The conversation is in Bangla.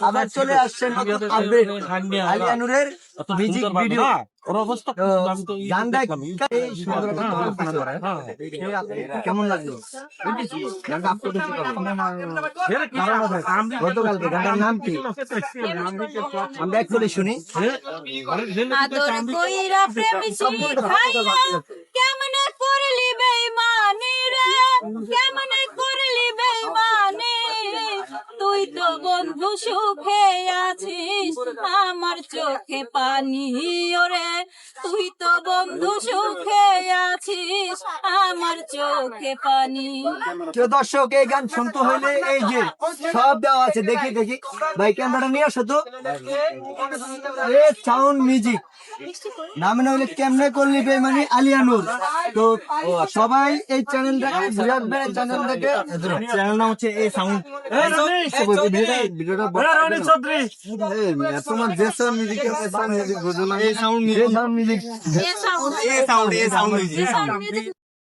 আবার চলে আসছেন আলিয়া নূরের মিউজিক ভিডিও গানটা কেমন লাগলো? গতকালকে গানটার নাম কি? আমরা একটু শুনি। আদর কইরা প্রেম শিখাইয়া কেমনে করলি বেঈমানি রে, কেমনে করলি বেঈমানি। তুই তো বন্ধু সুখে আছিস, আমার চোখে পানি ওরে। তুই তো বন্ধু সুখে আছিস, আমার চোখে পানি। কেউ দর্শক এই গান শুনতে হইলে এই যে সব দেওয়া আছে, দেখি দেখি ভাই ক্যামেরাটা নিয়ে আসো তো। সাউন্ড মিউজিক নামে না হলে কেমনে করলি বেঈমানি আলিয়া নূর। তো সবাই এই চ্যানেলটাকে চ্যানেলটাকে চ্যানেল নাম হচ্ছে এই সাউন্ড তোমার যে সাউন্ড মিউজিক এই সাউন্ড মিউজিক